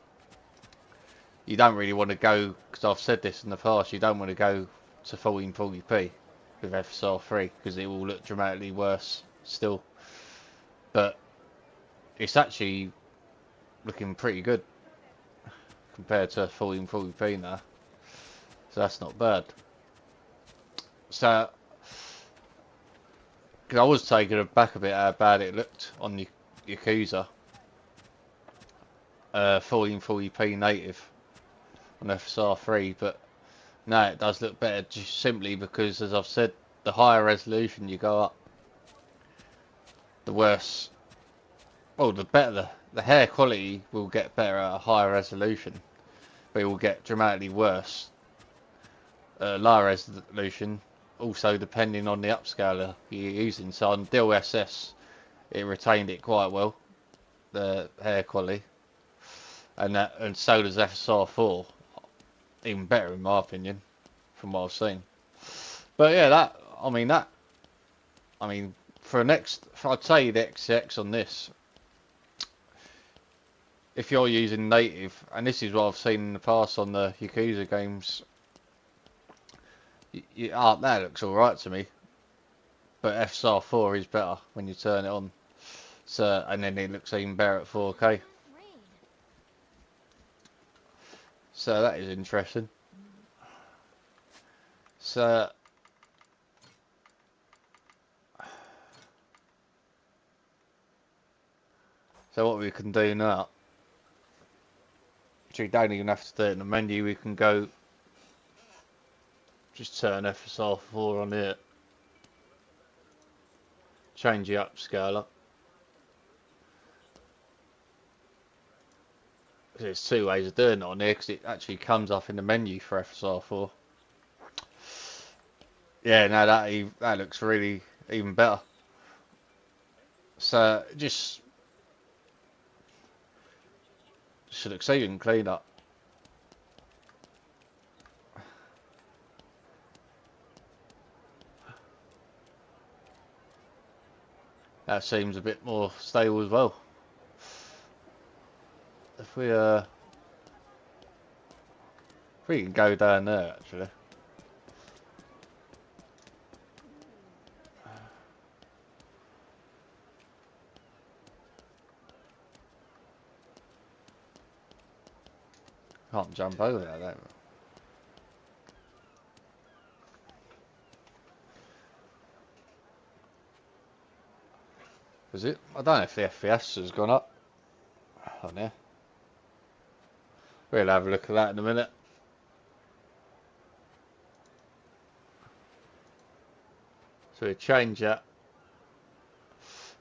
you don't really want to go, because I've said this in the past, you don't want to go to 1440p with FSR 3, because it will look dramatically worse still. But it's actually looking pretty good compared to 1440p now, so that's not bad. So, because I was taken aback a bit how bad it looked on the Yakuza 1440p native on FSR 3, but now it does look better, just simply because, as I've said, the higher resolution you go up, the worse, well, the better the hair quality will get better at a higher resolution, but it will get dramatically worse lower resolution, also depending on the upscaler you're using. So on DLSS, it retained it quite well, the hair quality, and so does FSR 4, even better in my opinion, from what I've seen. But yeah, I mean, for next, I'd say the XCX on this, if you're using native, and this is what I've seen in the past on the Yakuza games, that looks alright to me. but FSR4 is better when you turn it on. So, and then it looks even better at 4K. So that is interesting. So what we can do now, so we don't even have to do it in the menu, we can go just turn FSR4 on here, change the upscaler. There's two ways of doing it on here because it actually comes up in the menu for FSR4. Yeah, no, that looks really even better. So just looks even cleaner. That seems a bit more stable as well. If we can go down there actually. Can't jump over there, don't we? Is it? I don't know if the FPS has gone up on there. We'll have a look at that in a minute. So we change that.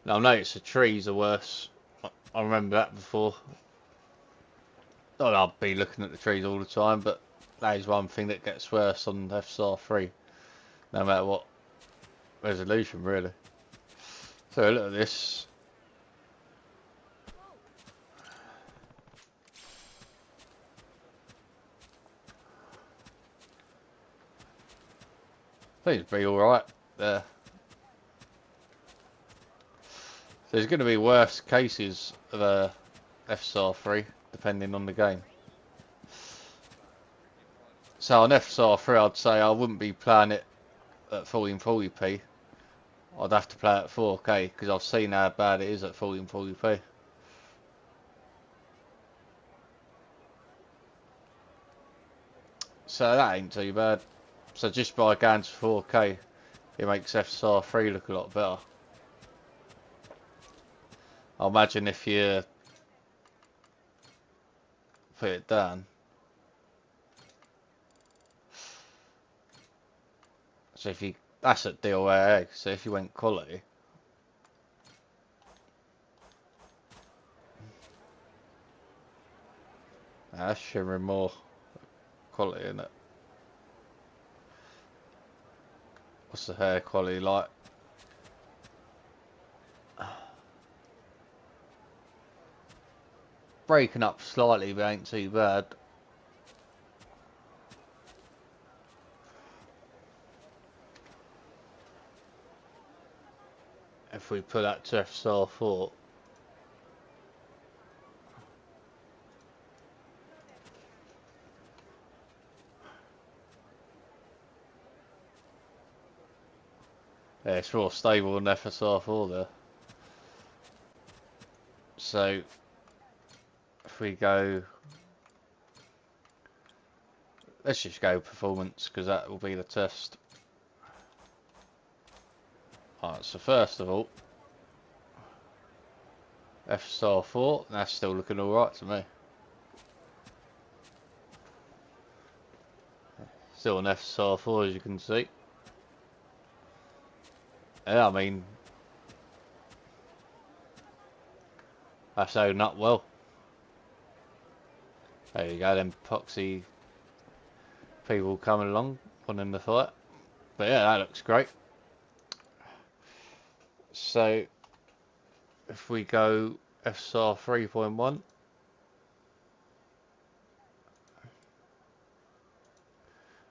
Now I notice the trees are worse. I remember that before. Not that I'll be looking at the trees all the time, but that is one thing that gets worse on FSR3, no matter what resolution really. So look at this. Seems to be alright there. There's going to be worse cases of FSR3 depending on the game. So on FSR3 I'd say I wouldn't be playing it at 1440p. I'd have to play it at 4K because I've seen how bad it is at 1440p. So that ain't too bad. So just by going to 4K it makes FSR3 look a lot better. I imagine if you put it down. So if you, that's at DOA, so if you went quality. That's shimmering more quality in it. What's the hair quality like? Breaking up slightly but ain't too bad. If we put that to FSR4. Yeah, it's more stable than FSR4 there. So if we go, let's just go performance because that will be the test. Alright, so first of all, FSR4, that's still looking alright to me. Still on FSR4 as you can see. Yeah, I mean, that's holding up well. There you go, them poxy people coming along, wanting the fight. But yeah, that looks great. So, if we go FSR 3.1.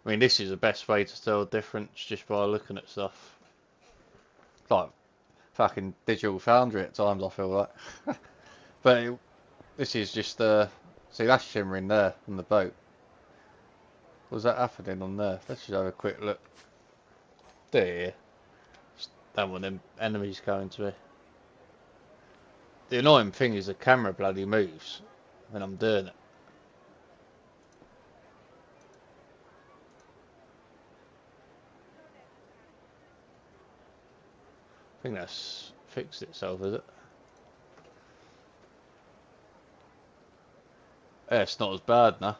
I mean, this is the best way to tell the difference just by looking at stuff. Like fucking Digital Foundry at times, I feel like. But this is just see, that's shimmering there on the boat. Was that happening on there? Let's just have a quick look. There. Don't want them enemies going to me. The annoying thing is the camera bloody moves when I'm doing it. I think that's fixed itself, is it? Yeah, it's not as bad now.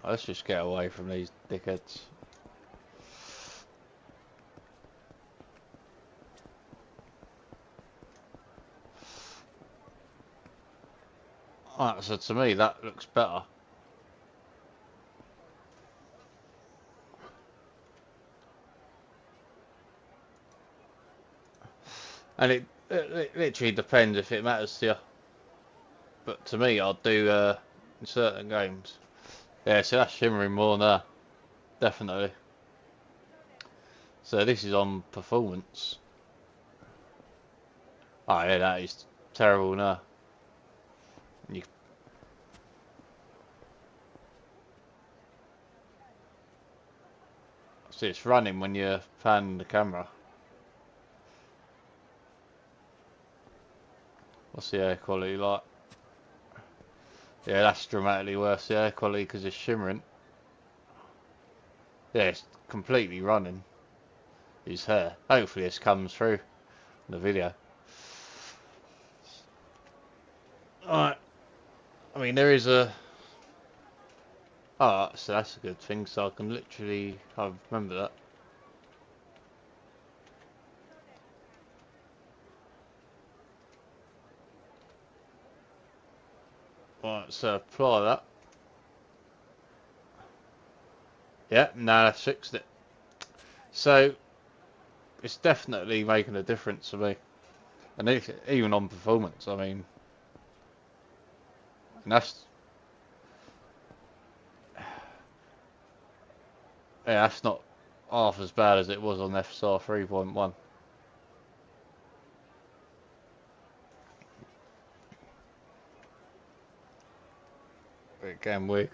Let's just get away from these dickheads. Alright, so to me that looks better. And it literally depends if it matters to you. But to me, I'll do in certain games. Yeah, so that's shimmering more now. Definitely. So this is on performance. Oh yeah, that is terrible now. You see it's running when you're panning the camera. What's the air quality like? Yeah, that's dramatically worse, the air quality, because it's shimmering. Yeah, it's completely running his hair. Hopefully this comes through in the video. Alright, I mean there is a... Oh, so that's a good thing, so I can literally... I remember that. Alright, so apply that. Yeah, now that's fixed it. So, it's definitely making a difference for me. And even on performance, I mean... And that's... Yeah, that's not half as bad as it was on FSR 3.1. Again, we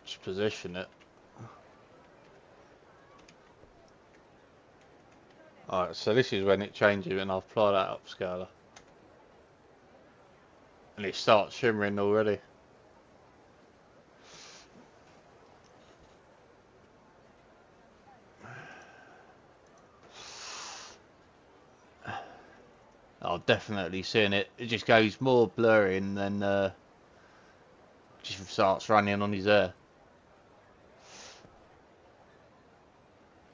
just position it. Alright, so this is when it changes and I'll apply that upscaler. And it starts shimmering already. I'm definitely seeing it. It just goes more blurry and then just starts running on his hair.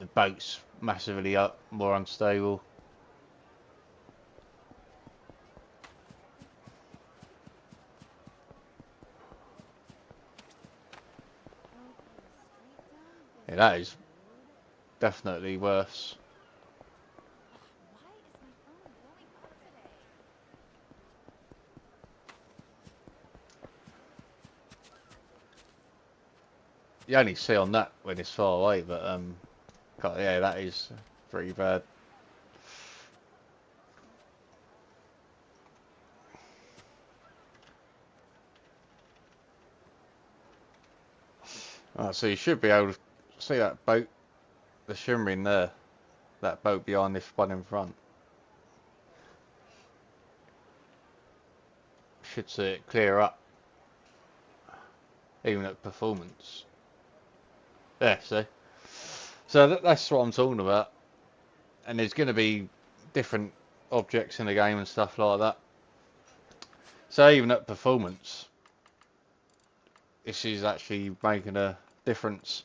The boat's massively up, more unstable. Yeah, that is definitely worse. You only see on that when it's far away, but God, yeah, that is pretty bad. Alright, so you should be able to see that boat, the shimmering there, that boat behind this one in front. Should see it clear up, even at performance. Yeah, see? So that's what I'm talking about. And there's going to be different objects in the game and stuff like that. So even at performance, this is actually making a difference.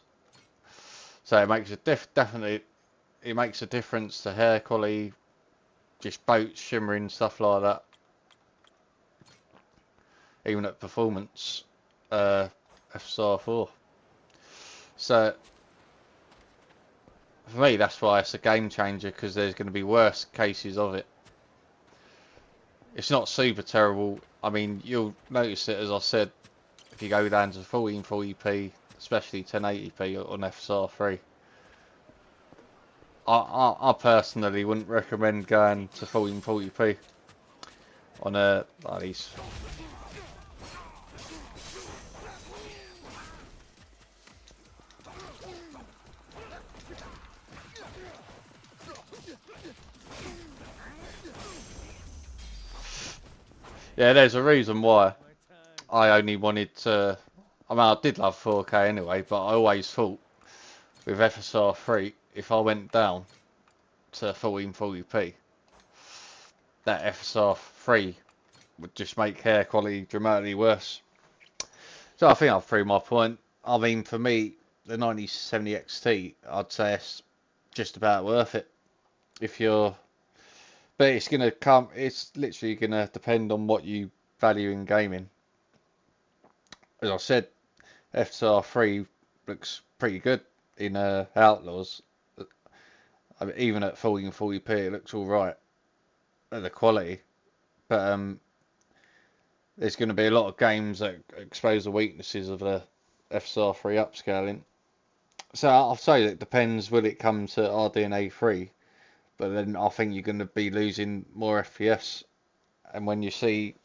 So it makes a definitely it makes a difference to hair quality, just boats shimmering, stuff like that. Even at performance, FSR 4. So for me, that's why it's a game changer, because there's going to be worse cases of it. It's not super terrible. I mean, you'll notice it, as I said, if you go down to 1440p, especially 1080p on FSR 3. I personally wouldn't recommend going to 1440p on like these. Yeah, there's a reason why I only wanted to. I mean, I did love 4K anyway, but I always thought with FSR 3, if I went down to 1440p, that FSR 3 would just make hair quality dramatically worse. So I think I've proved my point. I mean, for me, the 9070 XT, I'd say it's just about worth it. If you're, but it's gonna come. It's literally gonna depend on what you value in gaming. As I said, FSR 3 looks pretty good in Outlaws. I mean, even at 1440p, it looks all right at the quality. But there's going to be a lot of games that expose the weaknesses of the FSR3 upscaling. So I'll say that it depends, will it come to RDNA 3, but then I think you're going to be losing more FPS. And when you see,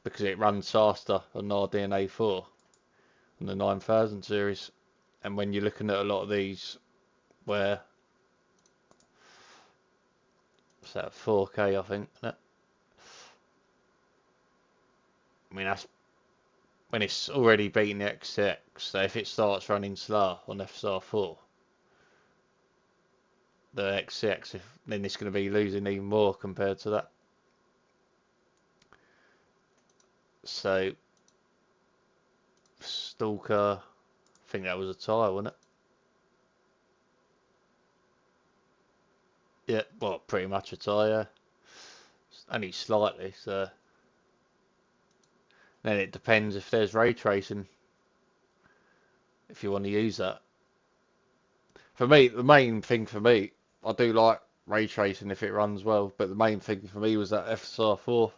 because it runs faster on RDNA 4 on the 9000 series, and when you're looking at a lot of these where, what's that, 4K I think, isn't it? I mean, that's when it's already beating the XTX, so if it starts running slow on FSR4, the XTX, then it's going to be losing even more compared to that. So, Stalker, I think that was a tie, wasn't it? Yeah, well, pretty much a tie, yeah. Only slightly, so. Then it depends if there's ray tracing, if you want to use that. For me, the main thing for me, I do like ray tracing if it runs well, but the main thing for me was that FSR4,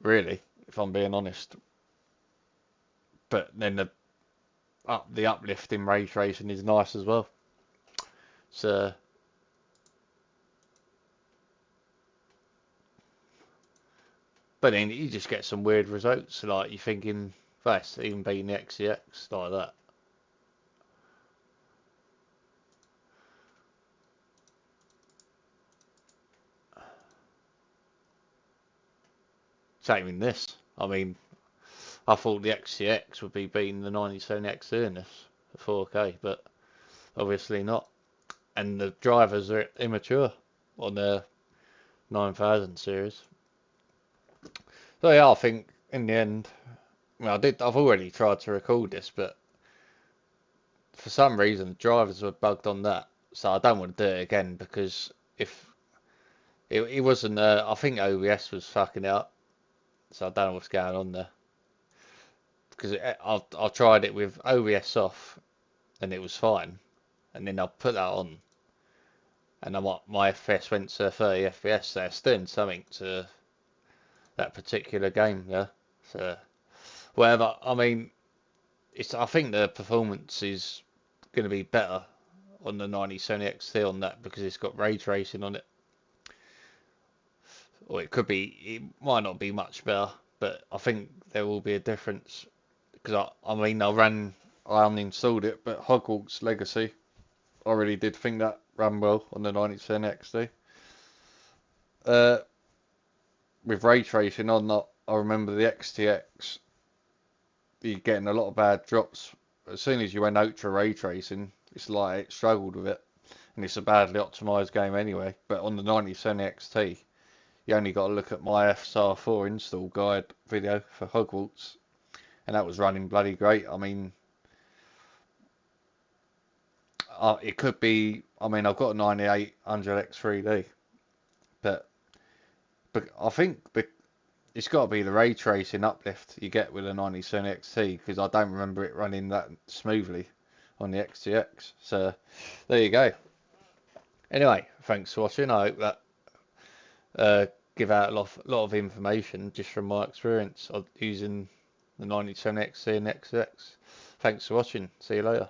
really, if I'm being honest. But then the uplift in ray tracing is nice as well. So, but then you just get some weird results, like you're thinking, that's even beating the XCX like that. Same in this. I mean, I thought the XCX would be beating the 97XE in this for 4K, but obviously not. And the drivers are immature on the 9000 series. So yeah, I think in the end, well, I've already tried to record this, but for some reason the drivers were bugged on that, so I don't want to do it again because if it wasn't, I think OBS was fucking it up, so I don't know what's going on there. Because I tried it with OBS off and it was fine, and then I put that on, and my FPS went to 30 FPS. So it's doing something to that particular game, yeah. So whatever. I mean, I think the performance is going to be better on the 9070 XT on that because it's got ray tracing on it. Or it might not be much better, but I think there will be a difference. Because I mean, I uninstalled it, but Hogwarts Legacy, I really did think that ran well on the 9070 XT. With ray tracing on that, I remember the XTX, you're getting a lot of bad drops. As soon as you went ultra ray tracing, it's like it struggled with it. And it's a badly optimized game anyway. But on the 9070 XT, you only got to look at my FSR4 install guide video for Hogwarts, and that was running bloody great. I mean, it could be. I mean, I've got a 9800X3D, but I think it's got to be the ray tracing uplift you get with a 9070 XT because I don't remember it running that smoothly on the XTX. So there you go. Anyway, thanks for watching. I hope that give out a lot of information just from my experience of using the 9070 XT and XTX. Thanks for watching. See you later.